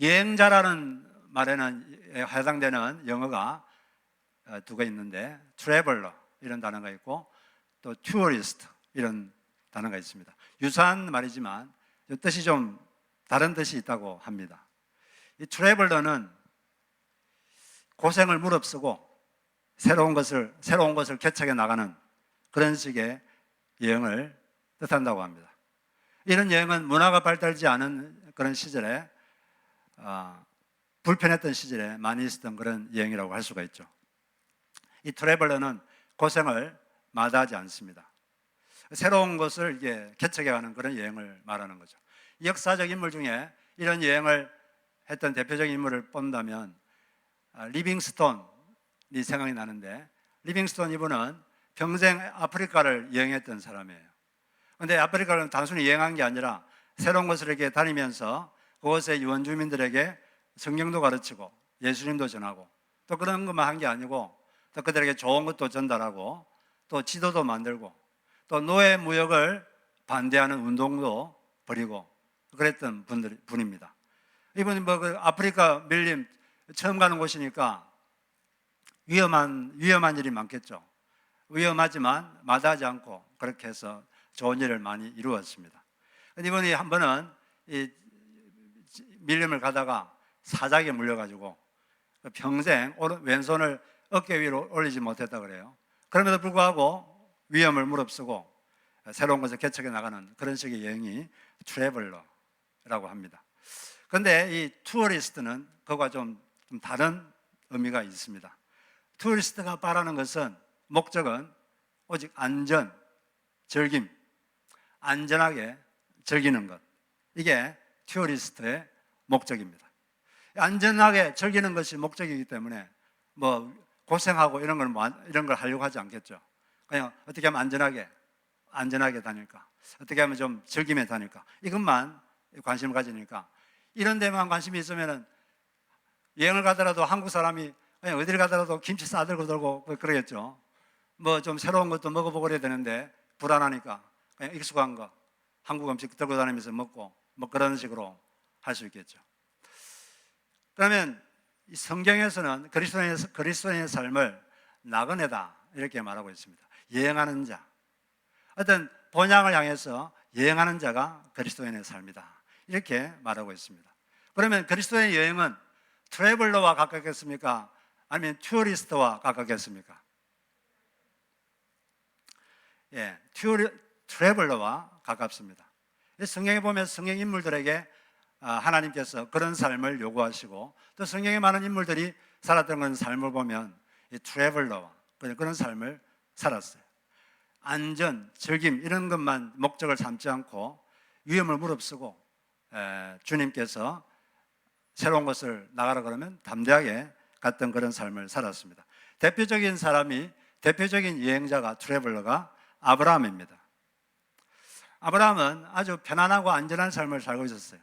여행자라는 말에는 해당되는 영어가 두 개 있는데, 트래블러 이런 단어가 있고 또 투어리스트 이런 단어가 있습니다. 유사한 말이지만 뜻이 좀 다른 뜻이 있다고 합니다. 이 트래블러는 고생을 무릅쓰고 새로운 것을 개척해 나가는 그런 식의 여행을 뜻한다고 합니다. 이런 여행은 문화가 발달하지 않은 그런 시절에 불편했던 시절에 많이 있었던 그런 여행이라고 할 수가 있죠. 이 트래블러는 고생을 마다하지 않습니다. 새로운 것을 개척해가는 그런 여행을 말하는 거죠. 역사적 인물 중에 이런 여행을 했던 대표적인 인물을 뽑는다면 리빙스톤이 생각이 나는데, 리빙스톤 이분은 평생 아프리카를 여행했던 사람이에요. 그런데 아프리카는 단순히 여행한 게 아니라 새로운 곳을 이렇게 다니면서 그곳의 유원주민들에게 성경도 가르치고 예수님도 전하고 또 그런 것만 한 게 아니고 또 그들에게 좋은 것도 전달하고 또 지도도 만들고 또 노예 무역을 반대하는 운동도 벌이고 그랬던 분입니다. 이분이 그 아프리카 밀림 처음 가는 곳이니까 위험한 일이 많겠죠. 위험하지만 마다하지 않고 그렇게 해서 좋은 일을 많이 이루었습니다. 이분이 한 번은 이 밀림을 가다가 사자에게 물려가지고 평생 왼손을 어깨 위로 올리지 못했다 그래요. 그럼에도 불구하고 위험을 무릅쓰고 새로운 것을 개척해 나가는 그런 식의 여행이 트래블러라고 합니다. 그런데 이 투어리스트는 그거와 좀 다른 의미가 있습니다. 투어리스트가 바라는 것은 목적은 오직 안전, 즐김, 안전하게 즐기는 것, 이게 투어리스트의 목적입니다. 안전하게 즐기는 것이 목적이기 때문에 뭐 고생하고 이런 걸 하려고 하지 않겠죠. 그냥 어떻게 하면 안전하게 다닐까, 어떻게 하면 좀 즐기며 다닐까, 이것만 관심을 가지니까 이런 데만 관심이 있으면 여행을 가더라도 한국 사람이 그냥 어디를 가더라도 김치 싸들고 들고 그러겠죠. 뭐 좀 새로운 것도 먹어보고 그래야 되는데 불안하니까 그냥 익숙한 거 한국 음식 들고 다니면서 먹고 뭐 그런 식으로 할 수 있겠죠. 그러면 이 성경에서는 그리스도인의 삶을 나그네다 이렇게 말하고 있습니다. 여행하는 자, 어떤 본향을 향해서 여행하는 자가 그리스도인의 삶이다 이렇게 말하고 있습니다. 그러면 그리스도인의 여행은 트래블러와 가깝겠습니까? 아니면 투어리스트와 가깝겠습니까? 트래블러와 가깝습니다. 성경에 보면 성경 인물들에게 하나님께서 그런 삶을 요구하시고 또 성경에 많은 인물들이 살았던 그런 삶을 보면 이 트래블러와 그런 삶을 살았어요. 안전, 즐김 이런 것만 목적을 삼지 않고 위험을 무릅쓰고 주님께서 새로운 것을 나가라 그러면 담대하게 갔던 그런 삶을 살았습니다. 대표적인 여행자가 트래블러가 아브라함입니다. 아브라함은 아주 편안하고 안전한 삶을 살고 있었어요.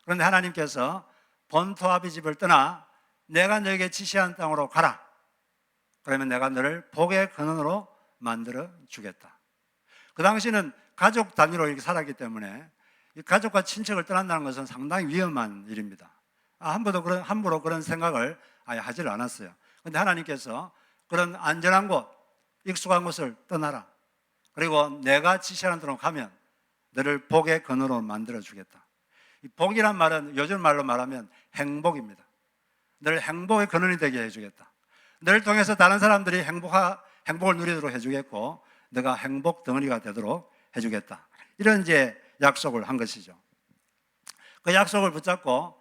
그런데 하나님께서 본토 아비 집을 떠나 내가 너에게 지시한 땅으로 가라. 그러면 내가 너를 복의 근원으로 만들어 주겠다. 그 당시는 가족 단위로 이렇게 살았기 때문에 이 가족과 친척을 떠난다는 것은 상당히 위험한 일입니다. 함부로 그런 생각을 아예 하질 않았어요. 그런데 하나님께서 그런 안전한 곳, 익숙한 곳을 떠나라. 그리고 내가 지시하는 데로 가면 너를 복의 근원으로 만들어 주겠다. 이 복이란 말은 요즘 말로 말하면 행복입니다. 너를 행복의 근원이 되게 해주겠다. 너를 통해서 다른 사람들이 행복을 누리도록 해주겠고 너가 행복 덩어리가 되도록 해주겠다. 이런 약속을 한 것이죠. 그 약속을 붙잡고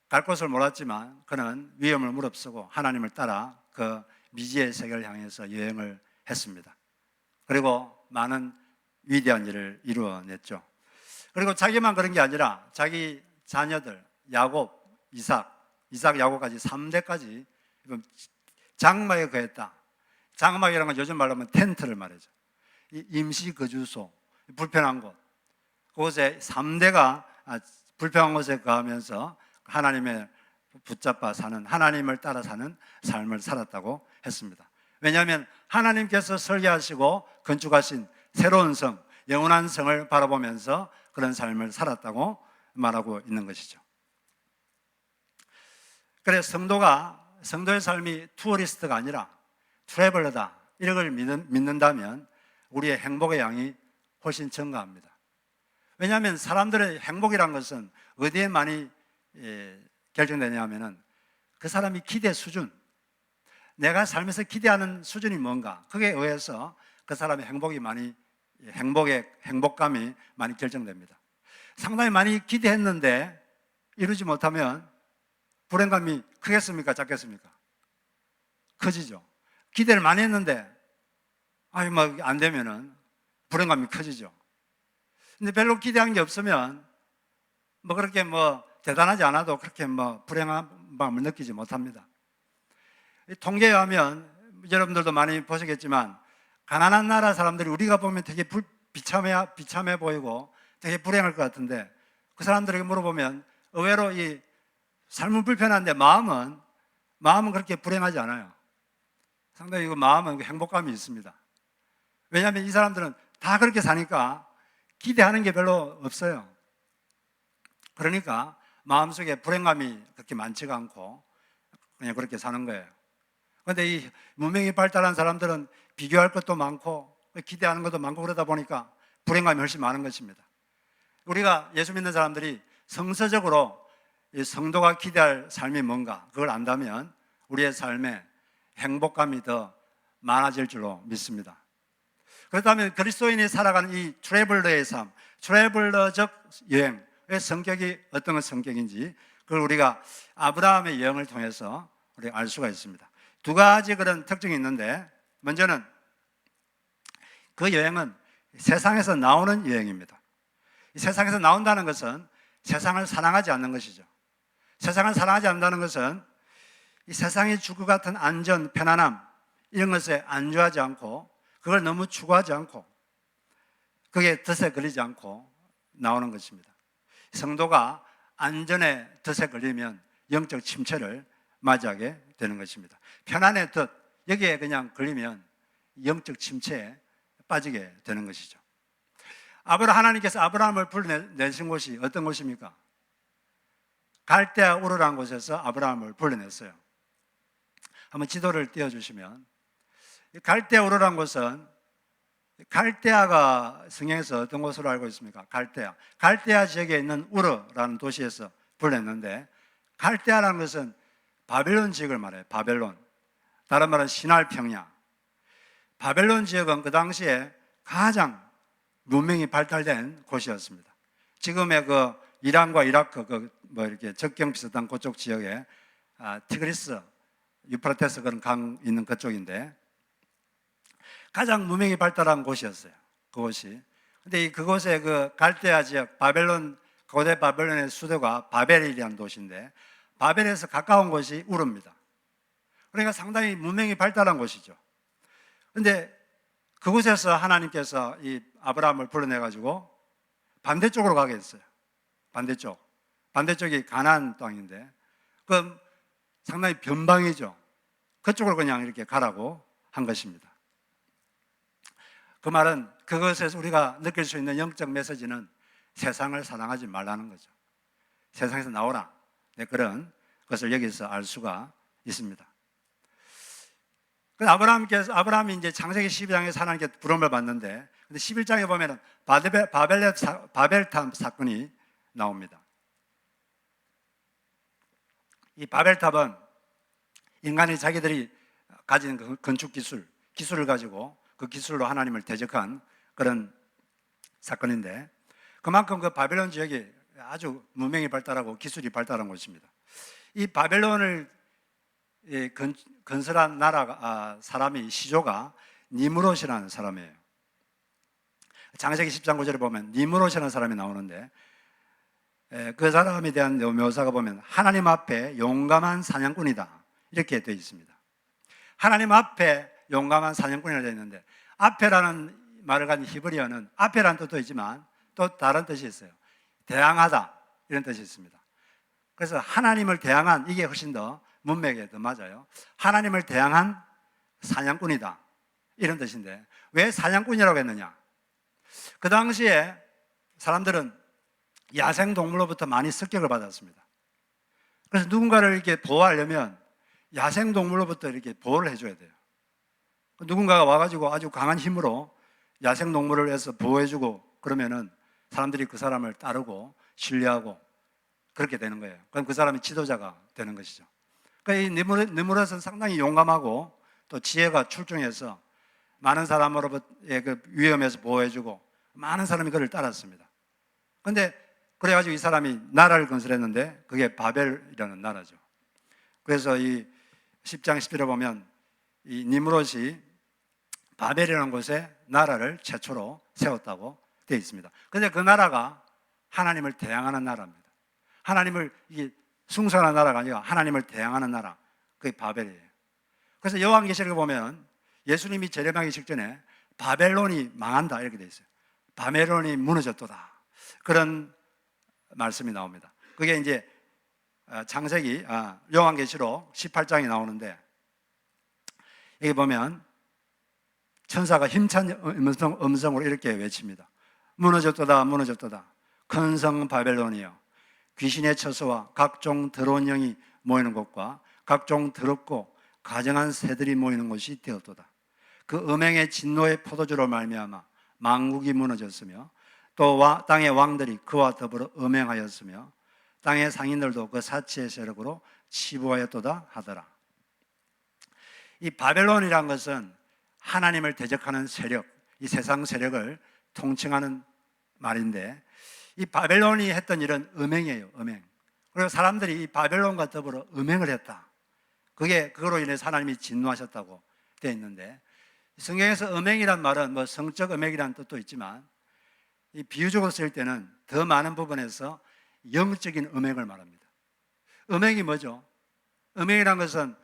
갈 곳을 몰랐지만 그는 위험을 무릅쓰고 하나님을 따라 그 미지의 세계를 향해서 여행을 했습니다. 그리고 많은 위대한 일을 이루어냈죠. 그리고 자기만 그런 게 아니라 자기 자녀들 야곱, 이삭, 야곱까지 3대까지 장막에 거했다. 장막이라는 건 요즘 말로 하면 텐트를 말하죠. 임시 거주소, 불편한 곳, 그곳에 3대가 불편한 곳에 거하면서 하나님의 붙잡아 사는, 하나님을 따라 사는 삶을 살았다고 했습니다. 왜냐하면 하나님께서 설계하시고 건축하신 새로운 성, 영원한 성을 바라보면서 그런 삶을 살았다고 말하고 있는 것이죠. 그래서 성도의 삶이 투어리스트가 아니라 트래블러다, 이런 걸 믿는다면 우리의 행복의 양이 훨씬 증가합니다. 왜냐하면 사람들의 행복이란 것은 어디에 많이 결정되냐 하면은 그 사람이 기대 수준, 내가 살면서 기대하는 수준이 뭔가, 그게 의해서 그 사람의 행복감이 많이 결정됩니다. 상당히 많이 기대했는데 이루지 못하면 불행감이 크겠습니까? 작겠습니까? 커지죠. 기대를 많이 했는데 안 되면은 불행감이 커지죠. 근데 별로 기대한 게 없으면 그렇게 대단하지 않아도 그렇게 불행한 마음을 느끼지 못합니다. 통계에 하면 여러분들도 많이 보시겠지만 가난한 나라 사람들이 우리가 보면 되게 비참해 보이고 되게 불행할 것 같은데, 그 사람들에게 물어보면 의외로 이 삶은 불편한데 마음은 그렇게 불행하지 않아요. 상당히 마음은 행복감이 있습니다. 왜냐하면 이 사람들은 다 그렇게 사니까 기대하는 게 별로 없어요. 그러니까 마음속에 불행감이 그렇게 많지가 않고 그냥 그렇게 사는 거예요. 그런데 이 문명이 발달한 사람들은 비교할 것도 많고 기대하는 것도 많고 그러다 보니까 불행감이 훨씬 많은 것입니다. 우리가 예수 믿는 사람들이 성서적으로 이 성도가 기대할 삶이 뭔가 그걸 안다면 우리의 삶에 행복감이 더 많아질 줄로 믿습니다. 그렇다면 그리스도인이 살아가는 이 트래블러의 삶, 트래블러적 여행의 성격이 어떤 성격인지 그걸 우리가 아브라함의 여행을 통해서 우리가 알 수가 있습니다. 두 가지 그런 특징이 있는데, 먼저는 그 여행은 세상에서 나오는 여행입니다. 이 세상에서 나온다는 것은 세상을 사랑하지 않는 것이죠. 세상을 사랑하지 않는다는 것은 이 세상이 줄 것 같은 안전, 편안함 이런 것에 안주하지 않고 그걸 너무 추구하지 않고 그게 덫에 걸리지 않고 나오는 것입니다. 성도가 안전에 덫에 걸리면 영적 침체를 맞이하게 되는 것입니다. 편안의 덫, 여기에 그냥 걸리면 영적 침체에 빠지게 되는 것이죠. 하나님께서 아브라함을 불러내신 곳이 어떤 곳입니까? 갈대아 우르라는 곳에서 아브라함을 불러냈어요. 한번 지도를 띄워주시면, 갈대아 우르라는 곳은 갈대아가 성경에서 어떤 곳으로 알고 있습니까? 갈대아 지역에 있는 우르라는 도시에서 불렀는데, 갈대아라는 것은 바벨론 지역을 말해요. 바벨론, 다른 말은 신할 평야. 바벨론 지역은 그 당시에 가장 문명이 발달된 곳이었습니다. 지금의 그 이란과 이라크 이렇게 적경 비슷한 그쪽 지역에 티그리스, 유프라테스 그런 강 있는 그쪽인데 가장 문명이 발달한 곳이었어요. 그곳이. 근데 그곳의 그 갈대아 지역, 고대 바벨론의 수도가 바벨이라는 도시인데 바벨에서 가까운 곳이 우르입니다. 그러니까 상당히 문명이 발달한 곳이죠. 그런데 그곳에서 하나님께서 이 아브라함을 불러내가지고 반대쪽으로 가게 했어요. 반대쪽이 가나안 땅인데 그 상당히 변방이죠. 그쪽으로 그냥 이렇게 가라고 한 것입니다. 그 말은 그것에서 우리가 느낄 수 있는 영적 메시지는 세상을 사랑하지 말라는 거죠. 세상에서 나오라. 네, 그런 것을 여기서 알 수가 있습니다. 아브라함이 이제 창세기 12장에서 하나님께 부름을 받는데, 근데 11장에 보면은 바벨탑 사건이 나옵니다. 이 바벨탑은 인간이 자기들이 가진 그 건축 기술을 가지고 그 기술로 하나님을 대적한 그런 사건인데, 그만큼 그 바벨론 지역이 아주 문명이 발달하고 기술이 발달한 곳입니다. 이 바벨론을 건설한 사람이 시조가 니므롯이라는 사람이에요. 창세기 10장 9절에 보면 니므롯이라는 사람이 나오는데 그 사람에 대한 묘사가 보면 하나님 앞에 용감한 사냥꾼이다 이렇게 되어 있습니다. 하나님 앞에 용감한 사냥꾼이라고 되어 있는데, 앞에라는 말을 가진 히브리어는 앞에라는 뜻도 있지만 또 다른 뜻이 있어요. 대항하다 이런 뜻이 있습니다. 그래서 하나님을 대항한, 이게 훨씬 더 문맥에 더 맞아요. 하나님을 대항한 사냥꾼이다 이런 뜻인데, 왜 사냥꾼이라고 했느냐? 그 당시에 사람들은 야생동물로부터 많이 습격을 받았습니다. 그래서 누군가를 이렇게 보호하려면 야생동물로부터 이렇게 보호를 해줘야 돼요. 누군가가 와가지고 아주 강한 힘으로 야생동물을 해서 보호해주고 그러면은 사람들이 그 사람을 따르고 신뢰하고 그렇게 되는 거예요. 그럼 그 사람이 지도자가 되는 것이죠. 그러니까 이 느무롯은 상당히 용감하고 또 지혜가 출중해서 많은 사람으로부터의 그 위험에서 보호해주고 많은 사람이 그를 따랐습니다. 그런데 그래가지고 이 사람이 나라를 건설했는데 그게 바벨이라는 나라죠. 그래서 이 10장 10절에 보면 이 니므롯이 바벨이라는 곳에 나라를 최초로 세웠다고 되어 있습니다. 그런데 그 나라가 하나님을 대항하는 나라입니다. 하나님을 이게 숭상하는 나라가 아니라 하나님을 대항하는 나라, 그게 바벨이에요. 그래서 요한계시록에 보면 예수님이 재림하기 직전에 바벨론이 망한다 이렇게 되어 있어요. 바벨론이 무너졌도다, 그런 말씀이 나옵니다. 그게 이제 창세기 요한계시록 18장이 나오는데 여기 보면 천사가 힘찬 음성으로 이렇게 외칩니다. 무너졌도다, 무너졌도다. 큰 성 바벨론이여, 귀신의 처소와 각종 더러운 영이 모이는 곳과 각종 더럽고 가증한 새들이 모이는 곳이 되었도다. 그 음행의 진노의 포도주로 말미암아 만국이 무너졌으며 또 땅의 왕들이 그와 더불어 음행하였으며 땅의 상인들도 그 사치의 세력으로 치부하였도다 하더라. 이 바벨론이란 것은 하나님을 대적하는 세력, 이 세상 세력을 통칭하는 말인데 이 바벨론이 했던 일은 음행이에요. 음행. 그리고 사람들이 이 바벨론과 더불어 음행을 했다. 그거로 인해서 하나님이 진노하셨다고 되어 있는데 성경에서 음행이란 말은 뭐 성적 음행이라는 뜻도 있지만 이 비유적으로 쓸 때는 더 많은 부분에서 영적인 음행을 말합니다. 음행이 뭐죠? 음행이란 것은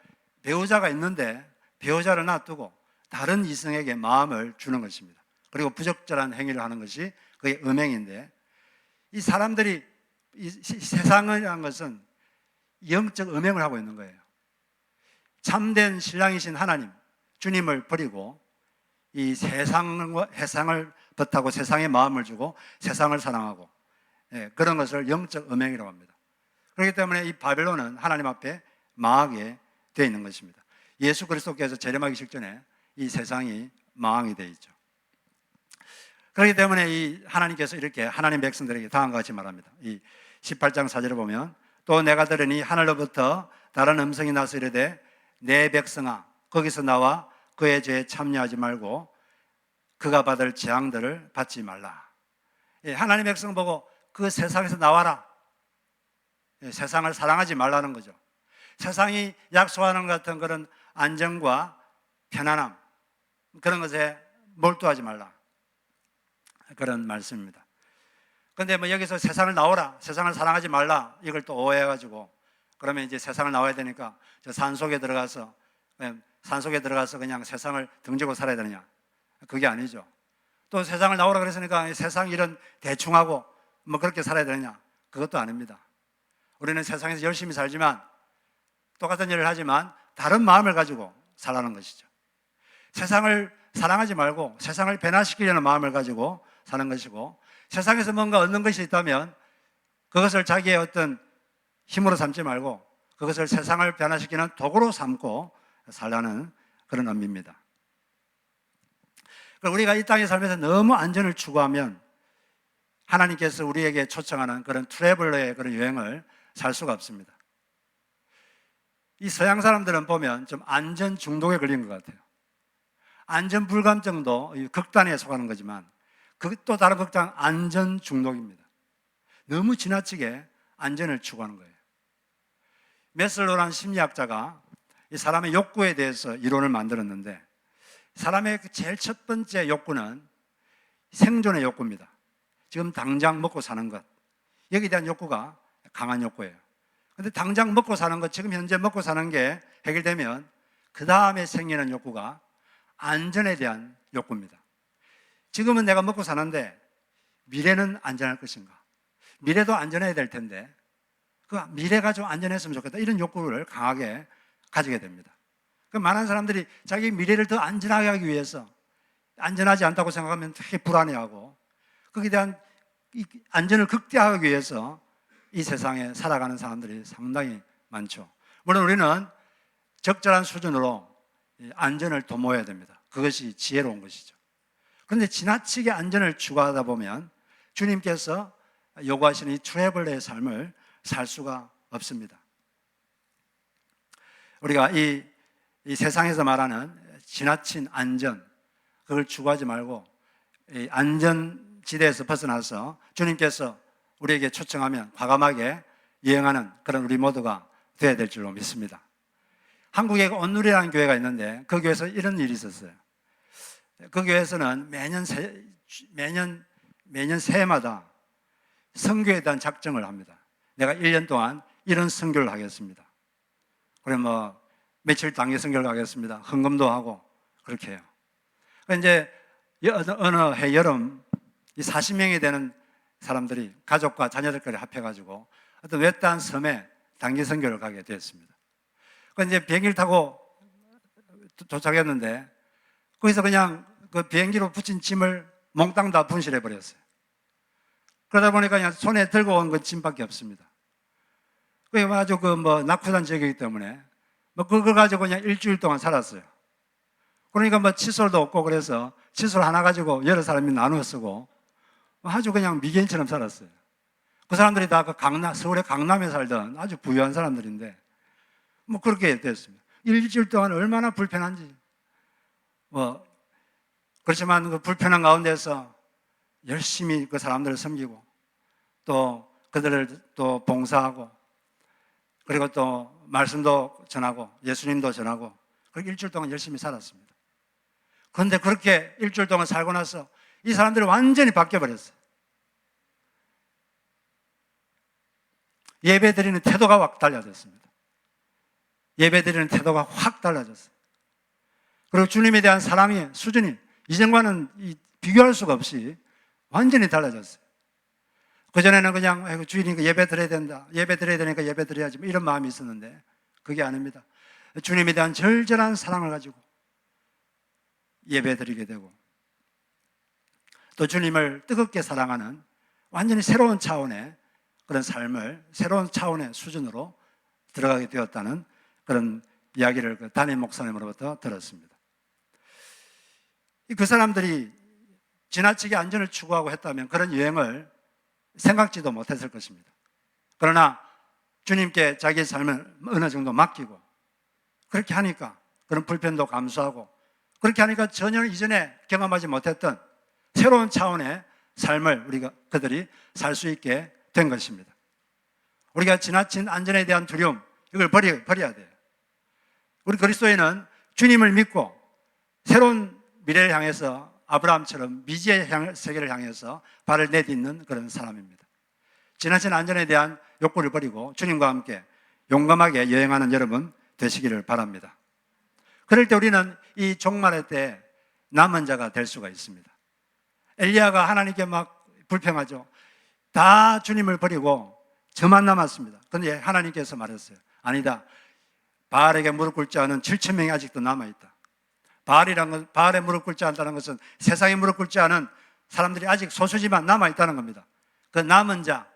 배우자가 있는데 배우자를 놔두고 다른 이성에게 마음을 주는 것입니다. 그리고 부적절한 행위를 하는 것이 그게 음행인데 이 사람들이 이 세상이라는 것은 영적 음행을 하고 있는 거예요. 참된 신랑이신 하나님, 주님을 버리고 이 세상을 버타고 세상에 마음을 주고 세상을 사랑하고 그런 것을 영적 음행이라고 합니다. 그렇기 때문에 이 바벨론은 하나님 앞에 망하게 되어 있는 것입니다. 예수 그리스도께서 재림하기 직전에 이 세상이 망하게 되어 있죠. 그렇기 때문에 이 하나님께서 이렇게 하나님 백성들에게 다음과 같이 말합니다. 이 18장 4절을 보면 또 내가 들으니 하늘로부터 다른 음성이 나서 이르되 내 백성아 거기서 나와 그의 죄에 참여하지 말고 그가 받을 재앙들을 받지 말라. 하나님 백성 보고 그 세상에서 나와라. 세상을 사랑하지 말라는 거죠. 세상이 약속하는 것 같은 그런 안정과 편안함, 그런 것에 몰두하지 말라, 그런 말씀입니다. 그런데 뭐 여기서 세상을 나오라, 세상을 사랑하지 말라, 이걸 또 오해해가지고 그러면 이제 세상을 나와야 되니까 저 산속에 들어가서 그냥 세상을 등지고 살아야 되느냐? 그게 아니죠. 또 세상을 나오라 그랬으니까 세상 일은 대충 하고 뭐 그렇게 살아야 되느냐? 그것도 아닙니다. 우리는 세상에서 열심히 살지만 똑같은 일을 하지만 다른 마음을 가지고 살라는 것이죠. 세상을 사랑하지 말고 세상을 변화시키려는 마음을 가지고 사는 것이고, 세상에서 뭔가 얻는 것이 있다면 그것을 자기의 어떤 힘으로 삼지 말고 그것을 세상을 변화시키는 도구로 삼고 살라는 그런 의미입니다. 우리가 이 땅에 살면서 너무 안전을 추구하면 하나님께서 우리에게 초청하는 그런 트래블러의 그런 여행을 살 수가 없습니다. 이 서양 사람들은 보면 좀 안전 중독에 걸린 것 같아요. 안전 불감증도 극단에 속하는 거지만 또 다른 극단 안전 중독입니다. 너무 지나치게 안전을 추구하는 거예요. 메슬로라는 심리학자가 이 사람의 욕구에 대해서 이론을 만들었는데, 사람의 제일 첫 번째 욕구는 생존의 욕구입니다. 지금 당장 먹고 사는 것, 여기에 대한 욕구가 강한 욕구예요. 그런데 당장 먹고 사는 것, 지금 현재 먹고 사는 게 해결되면 그 다음에 생기는 욕구가 안전에 대한 욕구입니다. 지금은 내가 먹고 사는데 미래는 안전할 것인가? 미래도 안전해야 될 텐데 그 미래가 좀 안전했으면 좋겠다, 이런 욕구를 강하게 가지게 됩니다. 그 많은 사람들이 자기 미래를 더 안전하게 하기 위해서 안전하지 않다고 생각하면 되게 불안해하고 거기에 대한 안전을 극대화하기 위해서 이 세상에 살아가는 사람들이 상당히 많죠. 물론 우리는 적절한 수준으로 안전을 도모해야 됩니다. 그것이 지혜로운 것이죠. 그런데 지나치게 안전을 추구하다 보면 주님께서 요구하시는 이 트래블러의 삶을 살 수가 없습니다. 우리가 이 세상에서 말하는 지나친 안전, 그걸 추구하지 말고 이 안전지대에서 벗어나서 주님께서 우리에게 초청하면 과감하게 여행하는 그런 우리 모두가 되어야 될 줄로 믿습니다. 한국에 온누리라는 교회가 있는데 그 교회에서 이런 일이 있었어요. 그 교회에서는 매년 새해마다 선교에 대한 작정을 합니다. 내가 1년 동안 이런 선교를 하겠습니다. 그래 며칠 단기 선교를 하겠습니다. 헌금도 하고 그렇게 해요. 이제 어느 해 여름 이 40명이 되는 사람들이 가족과 자녀들끼리 합해가지고 어떤 외딴 섬에 단기 선교를 가게 되었습니다. 이제 비행기를 타고 도착했는데 거기서 그냥 그 비행기로 붙인 짐을 몽땅 다 분실해 버렸어요. 그러다 보니까 그냥 손에 들고 온 그 짐밖에 없습니다. 그게 아주 낙후산 지역이기 때문에 그걸 가지고 그냥 일주일 동안 살았어요. 그러니까 칫솔도 없고 그래서 칫솔 하나 가지고 여러 사람이 나누어 쓰고 아주 그냥 미개인처럼 살았어요. 그 사람들이 다 서울의 강남에 살던 아주 부유한 사람들인데 그렇게 됐습니다. 일주일 동안 얼마나 불편한지. 그렇지만 그 불편한 가운데서 열심히 그 사람들을 섬기고 또 그들을 또 봉사하고 그리고 또 말씀도 전하고 예수님도 전하고 그렇게 일주일 동안 열심히 살았습니다. 그런데 그렇게 일주일 동안 살고 나서 이 사람들이 완전히 바뀌어버렸어요. 예배 드리는 태도가 확 달라졌습니다. 예배 드리는 태도가 확 달라졌어요. 그리고 주님에 대한 사랑의 수준이 이전과는 비교할 수가 없이 완전히 달라졌어요. 그전에는 그냥 주일이니까 예배 드려야 된다, 예배 드려야 되니까 예배 드려야지 이런 마음이 있었는데 그게 아닙니다. 주님에 대한 절절한 사랑을 가지고 예배 드리게 되고 또 주님을 뜨겁게 사랑하는 완전히 새로운 차원의 그런 삶을 새로운 차원의 수준으로 들어가게 되었다는 그런 이야기를 그 담임 목사님으로부터 들었습니다. 그 사람들이 지나치게 안전을 추구하고 했다면 그런 여행을 생각지도 못했을 것입니다. 그러나 주님께 자기의 삶을 어느 정도 맡기고 그렇게 하니까 그런 불편도 감수하고 그렇게 하니까 전혀 이전에 경험하지 못했던 새로운 차원의 삶을 그들이 살 수 있게 된 것입니다. 우리가 지나친 안전에 대한 두려움 이걸 버려야 돼요. 우리 그리스도인은 주님을 믿고 새로운 미래를 향해서 아브라함처럼 미지의 세계를 향해서 발을 내딛는 그런 사람입니다. 지나친 안전에 대한 욕구를 버리고 주님과 함께 용감하게 여행하는 여러분 되시기를 바랍니다. 그럴 때 우리는 이 종말의 때 남은 자가 될 수가 있습니다. 엘리야가 하나님께 불평하죠. 다 주님을 버리고 저만 남았습니다. 그런데 하나님께서 말했어요. 아니다. 바알에게 무릎 꿇지 않은 7천 명이 아직도 남아있다. 바알에 무릎 꿇지 않다는 것은 세상에 무릎 꿇지 않은 사람들이 아직 소수지만 남아있다는 겁니다. 그 남은 자,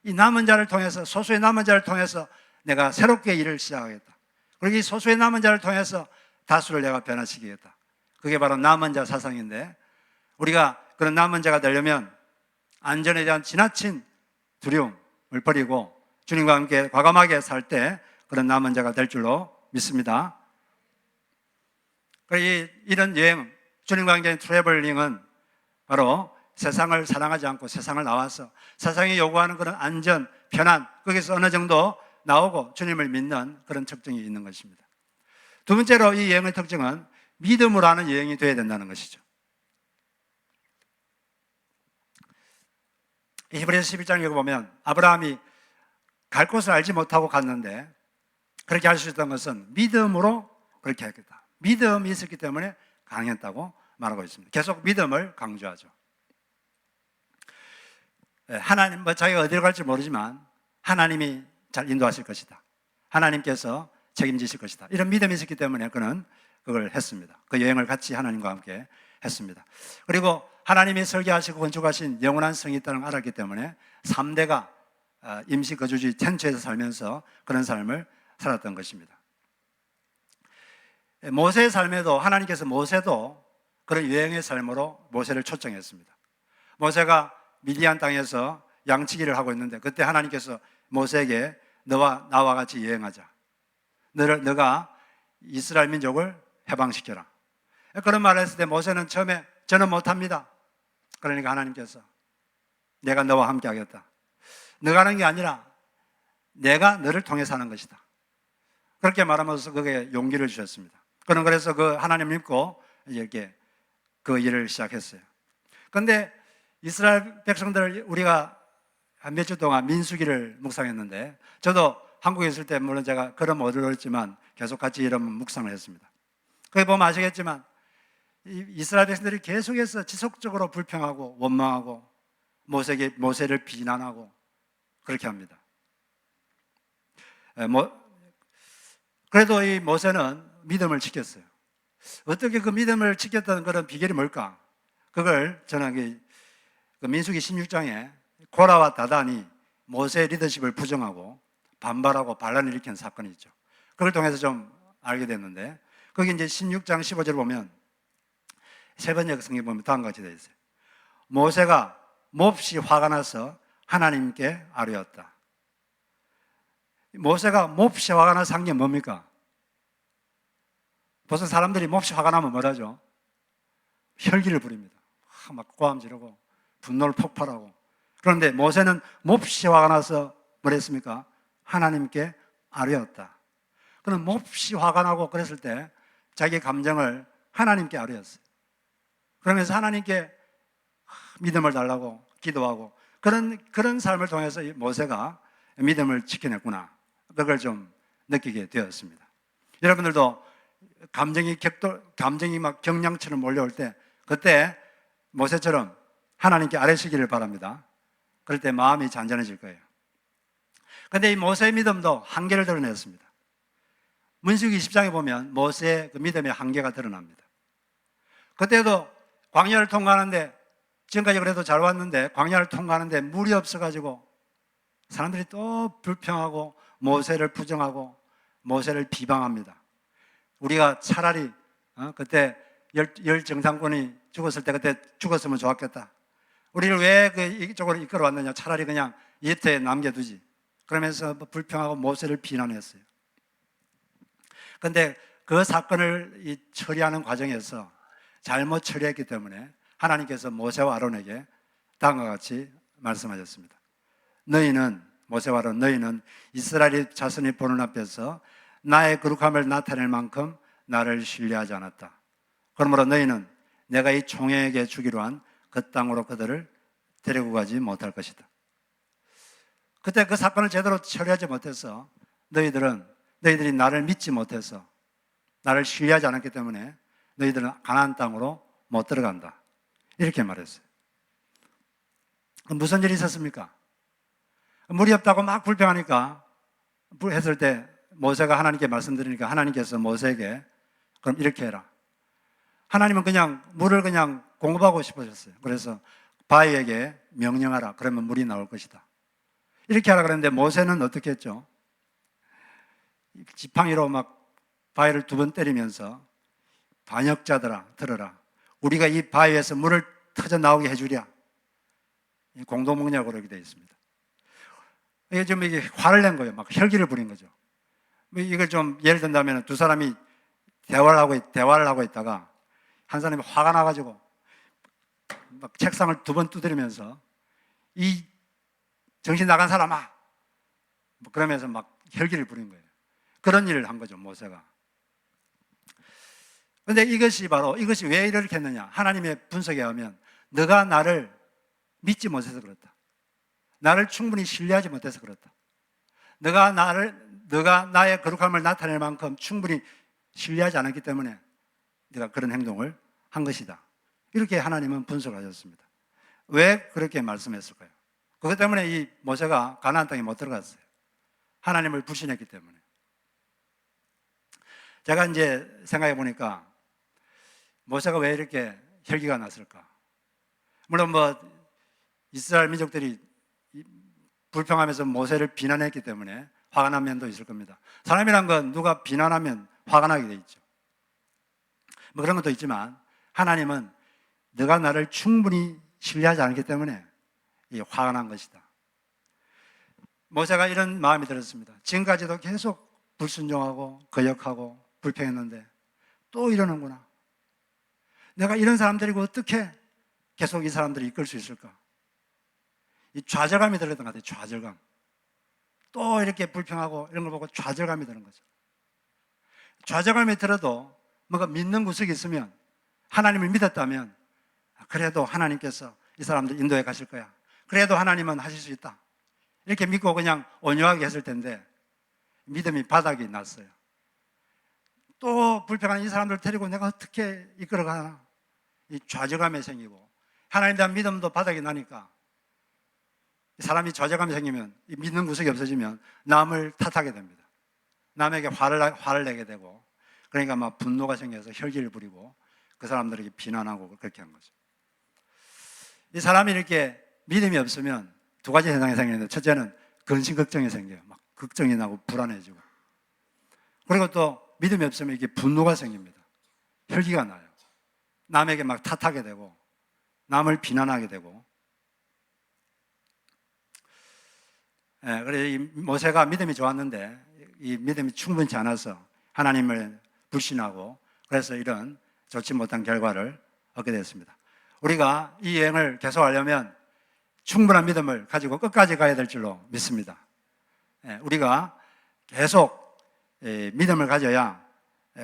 이 남은 자를 통해서, 소수의 남은 자를 통해서 내가 새롭게 일을 시작하겠다. 그리고 이 소수의 남은 자를 통해서 다수를 내가 변화시키겠다. 그게 바로 남은 자 사상인데 우리가 그런 남은 자가 되려면 안전에 대한 지나친 두려움을 버리고 주님과 함께 과감하게 살 때 그런 남은 자가 될 줄로 믿습니다. 이런 여행, 주님과 함께 트래블링은 바로 세상을 사랑하지 않고 세상을 나와서 세상이 요구하는 그런 안전, 편안, 거기서 어느 정도 나오고 주님을 믿는 그런 특징이 있는 것입니다. 두 번째로 이 여행의 특징은 믿음으로 하는 여행이 되어야 된다는 것이죠. 히브리서 11장에 보면 아브라함이 갈 곳을 알지 못하고 갔는데 그렇게 할 수 있었던 것은 믿음으로 그렇게 했겠다. 믿음이 있었기 때문에 가능했다고 말하고 있습니다. 계속 믿음을 강조하죠. 하나님, 자기가 어디로 갈지 모르지만 하나님이 잘 인도하실 것이다. 하나님께서 책임지실 것이다. 이런 믿음이 있었기 때문에 그는 그걸 했습니다. 그 여행을 같이 하나님과 함께 했습니다. 그리고 하나님이 설계하시고 건축하신 영원한 성이 있다는 걸 알았기 때문에 3대가 임시 거주지 텐트에서 살면서 그런 삶을 살았던 것입니다. 모세의 삶에도 하나님께서 모세도 그런 유행의 삶으로 모세를 초청했습니다. 모세가 미디안 땅에서 양치기를 하고 있는데 그때 하나님께서 모세에게 너와 나와 같이 여행하자. 너가 이스라엘 민족을 해방시켜라. 그런 말을 했을 때 모세는 처음에 저는 못합니다. 그러니까 하나님께서 내가 너와 함께 하겠다. 너가 하는 게 아니라 내가 너를 통해서 하는 것이다. 그렇게 말하면서 그게 용기를 주셨습니다. 그는 그래서 그 하나님 믿고 이렇게 그 일을 시작했어요. 그런데 이스라엘 백성들 우리가 한 몇 주 동안 민수기를 묵상했는데 저도 한국에 있을 때 물론 제가 걸음 어려웠지만 계속 같이 이런 묵상을 했습니다. 거기 보면 아시겠지만 이스라엘 백성들이 계속해서 지속적으로 불평하고 원망하고 모세를 비난하고 그렇게 합니다. 그래도 이 모세는 믿음을 지켰어요. 어떻게 그 믿음을 지켰던 그런 비결이 뭘까? 그걸 저는 그 민수기 16장에 고라와 다단이 모세의 리더십을 부정하고 반발하고 반란을 일으킨 사건이 있죠. 그걸 통해서 좀 알게 됐는데 거기 이제 16장 15절 보면 세 번째 성경 보면 다음과 같이 되어 있어요. 모세가 몹시 화가 나서 하나님께 아뢰었다. 모세가 몹시 화가 나서 한 게 뭡니까? 보통 사람들이 몹시 화가 나면 뭐라죠? 혈기를 부립니다. 막 고함 지르고 분노를 폭발하고. 그런데 모세는 몹시 화가 나서 뭘 했습니까? 하나님께 아뢰었다. 그는 몹시 화가 나고 그랬을 때 자기 감정을 하나님께 아뢰었어요. 그러면서 하나님께 믿음을 달라고 기도하고 그런 삶을 통해서 모세가 믿음을 지켜냈구나. 그걸 좀 느끼게 되었습니다. 여러분들도 감정이 막 경량처럼 몰려올 때 그때 모세처럼 하나님께 아뢰시기를 바랍니다. 그럴 때 마음이 잔잔해질 거예요. 그런데 이 모세의 믿음도 한계를 드러냈습니다. 민수기 20장에 보면 모세의 그 믿음의 한계가 드러납니다. 그때도 광야를 통과하는데 지금까지 그래도 잘 왔는데 광야를 통과하는데 물이 없어가지고 사람들이 또 불평하고 모세를 부정하고 모세를 비방합니다. 우리가 차라리 그때 열 정상권이 죽었을 때 그때 죽었으면 좋았겠다. 우리를 왜 이쪽으로 이끌어 왔느냐. 차라리 그냥 이집트에 남겨두지. 그러면서 불평하고 모세를 비난했어요. 그런데 그 사건을 처리하는 과정에서 잘못 처리했기 때문에 하나님께서 모세와 아론에게 다음과 같이 말씀하셨습니다. 모세와 아론 너희는 이스라엘 자손이 보는 앞에서 나의 거룩함을 나타낼 만큼 나를 신뢰하지 않았다. 그러므로 너희는 내가 이 총회에게 주기로 한 그 땅으로 그들을 데리고 가지 못할 것이다. 그때 그 사건을 제대로 처리하지 못해서 너희들이 나를 믿지 못해서 나를 신뢰하지 않았기 때문에 너희들은 가나안 땅으로 못 들어간다. 이렇게 말했어요. 무슨 일이 있었습니까? 물이 없다고 막 불평하니까 했을 때 모세가 하나님께 말씀드리니까 하나님께서 모세에게 그럼 이렇게 해라. 하나님은 그냥 물을 그냥 공급하고 싶으셨어요. 그래서 바위에게 명령하라. 그러면 물이 나올 것이다. 이렇게 하라 그랬는데 모세는 어떻게 했죠? 지팡이로 막 바위를 2번 때리면서 반역자들아 들어라. 우리가 이 바위에서 물을 터져 나오게 해주랴. 공동명령으로 그렇게 되어 있습니다. 이게 좀 화를 낸 거예요. 막 혈기를 부린 거죠. 이걸 좀 예를 든다면 두 사람이 대화를 하고 있다가 한 사람이 화가 나가지고 막 책상을 2번 두드리면서 이 정신 나간 사람아 그러면서 막 혈기를 부린 거예요. 그런 일을 한 거죠, 모세가. 그런데 이것이 왜 이렇게 했느냐? 하나님의 분석에 의하면 너가 나를 믿지 못해서 그렇다. 나를 충분히 신뢰하지 못해서 그렇다. 너가 나의 거룩함을 나타낼 만큼 충분히 신뢰하지 않았기 때문에 네가 그런 행동을 한 것이다. 이렇게 하나님은 분석을 하셨습니다. 왜 그렇게 말씀했을까요? 그것 때문에 이 모세가 가나안 땅에 못 들어갔어요. 하나님을 불신했기 때문에. 제가 이제 생각해 보니까 모세가 왜 이렇게 혈기가 났을까? 물론 이스라엘 민족들이 불평하면서 모세를 비난했기 때문에 화가 난 면도 있을 겁니다. 사람이란 건 누가 비난하면 화가 나게 돼 있죠. 뭐 그런 것도 있지만 하나님은 너가 나를 충분히 신뢰하지 않기 때문에 화가 난 것이다. 모세가 이런 마음이 들었습니다. 지금까지도 계속 불순종하고 거역하고 불평했는데 또 이러는구나. 내가 이런 사람들이고 어떻게 계속 이 사람들을 이끌 수 있을까? 이 좌절감이 들었던 것 같아요. 좌절감. 또 이렇게 불평하고 이런 걸 보고 좌절감이 드는 거죠. 좌절감이 들어도 뭔가 믿는 구석이 있으면, 하나님을 믿었다면 그래도 하나님께서 이 사람들 인도해 가실 거야. 그래도 하나님은 하실 수 있다. 이렇게 믿고 그냥 온유하게 했을 텐데 믿음이 바닥이 났어요. 또 불평하는 이 사람들 데리고 내가 어떻게 이끌어가나, 이 좌절감이 생기고, 하나님에 대한 믿음도 바닥이 나니까 사람이 좌절감이 생기면, 믿는 구석이 없어지면 남을 탓하게 됩니다. 남에게 화를 내게 되고, 그러니까 막 분노가 생겨서 혈기를 부리고 그 사람들에게 비난하고 그렇게 한 거죠. 이 사람이 이렇게 믿음이 없으면 두 가지 현상이 생기는데, 첫째는 근심 걱정이 생겨요. 막 걱정이 나고 불안해지고, 그리고 또 믿음이 없으면 이게 분노가 생깁니다. 혈기가 나요. 남에게 막 탓하게 되고 남을 비난하게 되고. 그래서 이 모세가 믿음이 좋았는데 이 믿음이 충분치 않아서 하나님을 불신하고, 그래서 이런 좋지 못한 결과를 얻게 됐습니다. 우리가 이 여행을 계속하려면 충분한 믿음을 가지고 끝까지 가야 될 줄로 믿습니다. 우리가 계속 믿음을 가져야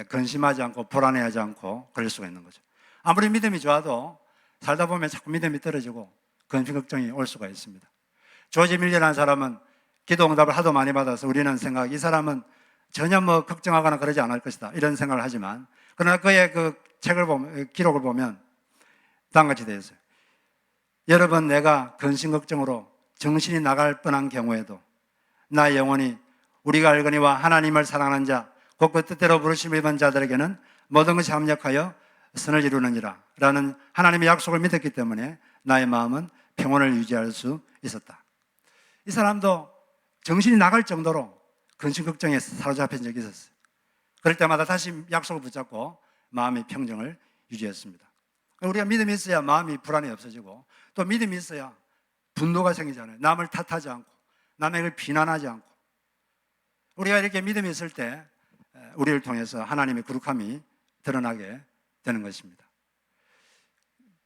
근심하지 않고 불안해하지 않고 그럴 수가 있는 거죠. 아무리 믿음이 좋아도 살다 보면 자꾸 믿음이 떨어지고 근심 걱정이 올 수가 있습니다. 조지 밀리라는 사람은 기도 응답을 하도 많이 받아서 우리는 이 사람은 전혀 뭐 걱정하거나 그러지 않을 것이다, 이런 생각을 하지만, 그러나 그의 그 책을 보면, 기록을 보면 다음과 같이 되어 있어요. 여러분, 내가 근심 걱정으로 정신이 나갈 뻔한 경우에도 나의 영혼이 우리가 알거니와 하나님을 사랑하는 자, 곧 그 뜻대로 부르심을 입은 자들에게는 모든 것이 합력하여 선을 이루느니라 라는 하나님의 약속을 믿었기 때문에 나의 마음은 평온을 유지할 수 있었다. 이 사람도 정신이 나갈 정도로 근심 걱정에 사로잡힌 적이 있었어요. 그럴 때마다 다시 약속을 붙잡고 마음의 평정을 유지했습니다. 우리가 믿음이 있어야 마음이 불안이 없어지고, 또 믿음이 있어야 분노가 생기잖아요. 남을 탓하지 않고 남에게 비난하지 않고. 우리가 이렇게 믿음이 있을 때 우리를 통해서 하나님의 거룩함이 드러나게 되는 것입니다.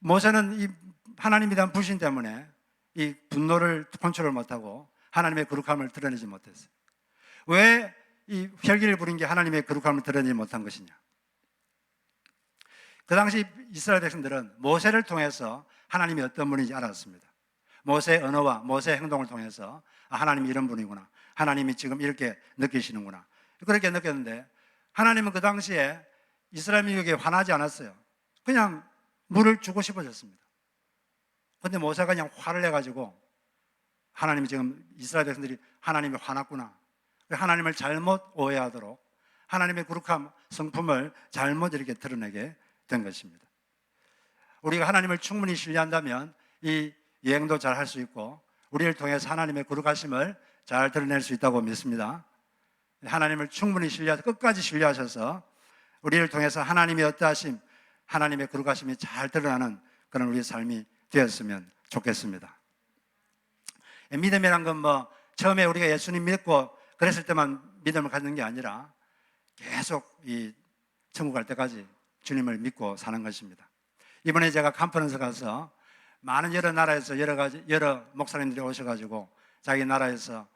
모세는 이 하나님에 대한 불신 때문에 이 분노를 컨트롤 못하고 하나님의 거룩함을 드러내지 못했어요. 왜 이 혈기를 부린 게 하나님의 거룩함을 드러내지 못한 것이냐? 그 당시 이스라엘 백성들은 모세를 통해서 하나님이 어떤 분인지 알았습니다. 모세의 언어와 모세의 행동을 통해서 하나님이 이런 분이구나, 하나님이 지금 이렇게 느끼시는구나, 그렇게 느꼈는데, 하나님은 그 당시에 이스라엘 민족에게 화나지 않았어요. 그냥 물을 주고 싶어졌습니다. 그런데 모세가 그냥 화를 내가지고, 하나님이 지금 이스라엘 백성들이 하나님이 화났구나, 하나님을 잘못 오해하도록 하나님의 거룩함 성품을 잘못 이렇게 드러내게 된 것입니다. 우리가 하나님을 충분히 신뢰한다면 이 여행도 잘 할 수 있고 우리를 통해서 하나님의 거룩하심을 잘 드러낼 수 있다고 믿습니다. 하나님을 충분히 끝까지 신뢰하셔서 우리를 통해서 하나님의 어떠하심, 하나님의 거룩하심이 잘 드러나는 그런 우리의 삶이 되었으면 좋겠습니다. 믿음이란 건 뭐 처음에 우리가 예수님 믿고 그랬을 때만 믿음을 갖는 게 아니라 계속 이 천국 갈 때까지 주님을 믿고 사는 것입니다. 이번에 제가 컨퍼런스 가서 많은 여러 나라에서 여러 목사님들이 오셔가지고 자기 나라에서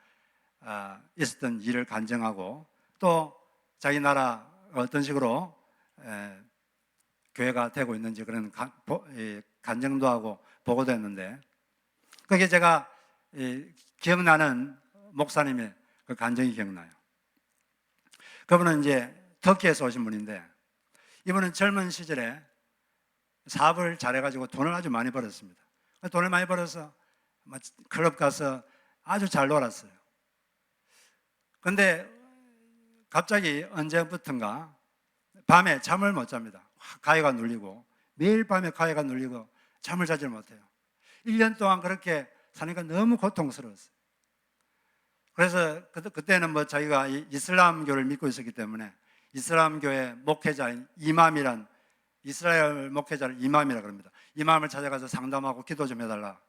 있었던 일을 간증하고, 또 자기 나라 어떤 식으로 교회가 되고 있는지 그런 간증도 하고 보고도 했는데, 그게 제가 기억나는 목사님의 그 간증이 기억나요. 그분은 이제 터키에서 오신 분인데, 이분은 젊은 시절에 사업을 잘해가지고 돈을 아주 많이 벌었습니다. 돈을 많이 벌어서 클럽 가서 아주 잘 놀았어요. 그런데 갑자기 언제부턴가 밤에 잠을 못 잡니다. 가해가 눌리고, 매일 밤에 가해가 눌리고 잠을 자지 못해요. 1년 동안 그렇게 사니까 너무 고통스러웠어요. 그래서 그때는 뭐 자기가 이슬람교를 믿고 있었기 때문에 이슬람교의 목회자인 이맘이란, 이스라엘 목회자를 이맘이라 그럽니다. 이맘을 찾아가서 상담하고 기도 좀 해달라.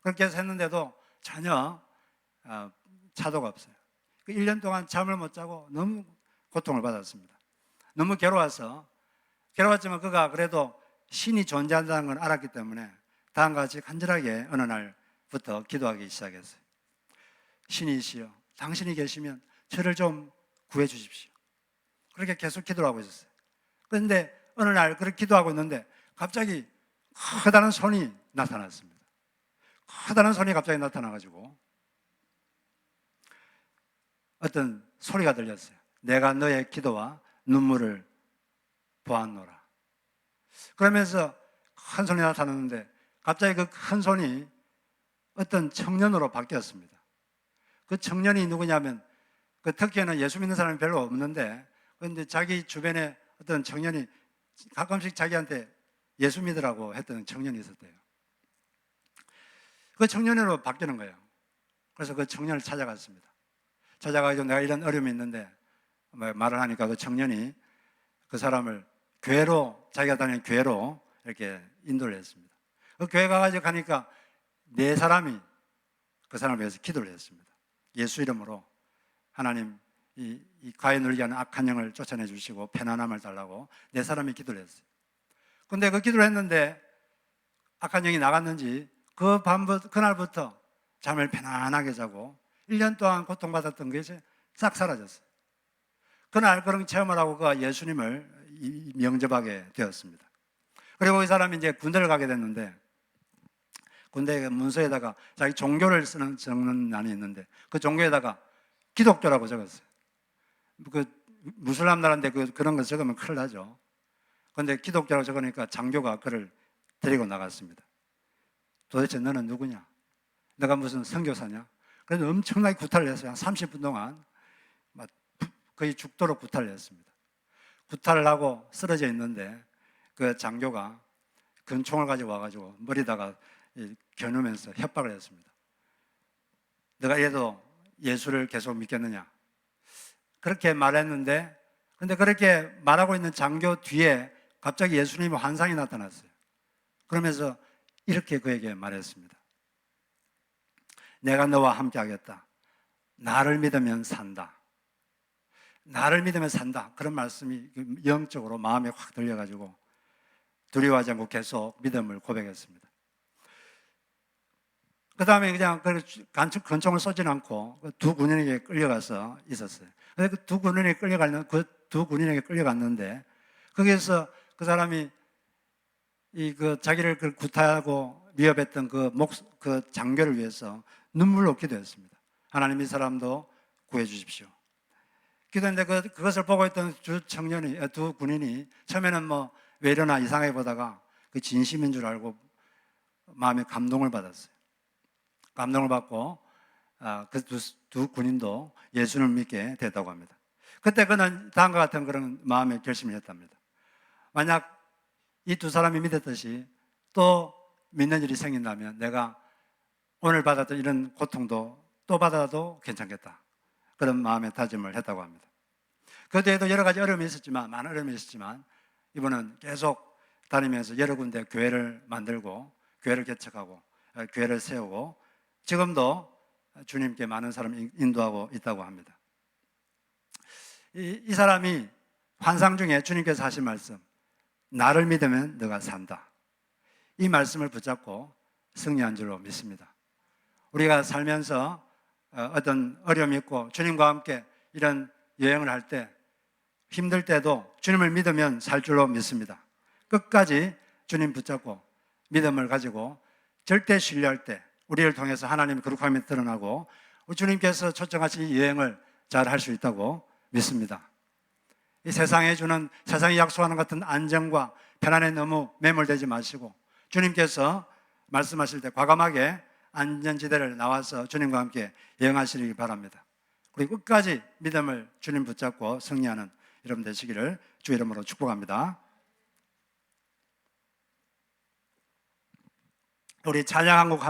그렇게 해서 했는데도 전혀 차도가 없어요. 그 1년 동안 잠을 못 자고 너무 고통을 받았습니다. 너무 괴로웠지만 그가 그래도 신이 존재한다는 걸 알았기 때문에 다음과 같이 간절하게 어느 날부터 기도하기 시작했어요. 신이시여, 당신이 계시면 저를 좀 구해 주십시오. 그렇게 계속 기도를 하고 있었어요. 그런데 어느 날 그렇게 기도하고 있는데 갑자기 커다란 손이 나타났습니다. 커다란 손이 갑자기 나타나가지고 어떤 소리가 들렸어요. 내가 너의 기도와 눈물을 보았노라. 그러면서 큰 손이 나타났는데 갑자기 그 큰 손이 어떤 청년으로 바뀌었습니다. 그 청년이 누구냐면, 그 터키에는 예수 믿는 사람이 별로 없는데, 그런데 자기 주변에 어떤 청년이 가끔씩 자기한테 예수 믿으라고 했던 청년이 있었대요. 그 청년으로 바뀌는 거예요. 그래서 그 청년을 찾아갔습니다. 찾아가지고 내가 이런 어려움이 있는데 말을 하니까 그 청년이 그 사람을 교회로, 자기가 다니는 교회로 이렇게 인도를 했습니다. 그 교회 가가지고 가니까 네 사람이 그 사람을 위해서 기도를 했습니다. 예수 이름으로 하나님 이 과에 눌리게 하는 악한 영을 쫓아내 주시고 편안함을 달라고 네 사람이 기도를 했어요. 근데 그 기도를 했는데 악한 영이 나갔는지 그날부터 잠을 편안하게 자고 1년 동안 고통받았던 것이 싹 사라졌어요. 그날 그런 체험을 하고 그가 예수님을 영접하게 되었습니다. 그리고 이 사람이 이제 군대를 가게 됐는데, 군대 문서에다가 자기 종교를 적는 난이 있는데 그 종교에다가 기독교라고 적었어요. 그 무슬람 나라인데 그런 거 적으면 큰일 나죠. 그런데 기독교라고 적으니까 장교가 그를 데리고 나갔습니다. 도대체 너는 누구냐? 너가 무슨 선교사냐? 그래서 엄청나게 구타를 했어요. 한 30분 동안 거의 죽도록 구타를 했습니다. 구타를 하고 쓰러져 있는데 그 장교가 근총을 가지고 와가지고 머리다가 겨누면서 협박을 했습니다. 너가 얘도 예수를 계속 믿겠느냐? 그렇게 말했는데, 근데 그렇게 말하고 있는 장교 뒤에 갑자기 예수님의 환상이 나타났어요. 그러면서 이렇게 그에게 말했습니다. 내가 너와 함께 하겠다. 나를 믿으면 산다. 나를 믿으면 산다. 그런 말씀이 영적으로 마음에 확 들려가지고 두려워하지 않고 계속 믿음을 고백했습니다. 그 다음에 그냥 권총을 쏘지는 않고 두 군인에게 끌려가서 있었어요. 그런데 그 두 군인에게 끌려갔는데 거기에서 그 사람이 자기를 구타하고 위협했던 그 장교를 위해서 눈물로 기도했습니다. 하나님, 이 사람도 구해 주십시오. 기도했는데 그것을 보고 있던 두 군인이 처음에는 왜 이러나 이상하게 보다가 그 진심인 줄 알고 마음에 감동을 받았어요. 감동을 받고 그 두 군인도 예수를 믿게 됐다고 합니다. 그때 그는 다음과 같은 그런 마음의 결심을 했답니다. 만약 이 두 사람이 믿었듯이 또 믿는 일이 생긴다면 내가 오늘 받았던 이런 고통도 또 받아도 괜찮겠다. 그런 마음의 다짐을 했다고 합니다. 그 뒤에도 여러 가지 어려움이 있었지만, 많은 어려움이 있었지만 이분은 계속 다니면서 여러 군데 교회를 만들고 교회를 개척하고 교회를 세우고 지금도 주님께 많은 사람을 인도하고 있다고 합니다. 이 사람이 환상 중에 주님께서 하신 말씀, 나를 믿으면 너가 산다. 이 말씀을 붙잡고 승리한 줄로 믿습니다. 우리가 살면서 어떤 어려움이 있고 주님과 함께 이런 여행을 할 때 힘들 때도 주님을 믿으면 살 줄로 믿습니다. 끝까지 주님 붙잡고 믿음을 가지고 절대 신뢰할 때 우리를 통해서 하나님의 거룩함이 드러나고 주님께서 초청하신 이 여행을 잘 할 수 있다고 믿습니다. 이 세상에 주는, 세상이 약속하는 같은 안정과 편안에 너무 매몰되지 마시고 주님께서 말씀하실 때 과감하게 안전지대를 나와서 주님과 함께 여행하시기 바랍니다. 그리고 끝까지 믿음을 주님 붙잡고 승리하는 여러분 되시기를 주 이름으로 축복합니다. 우리 찬양 한 곡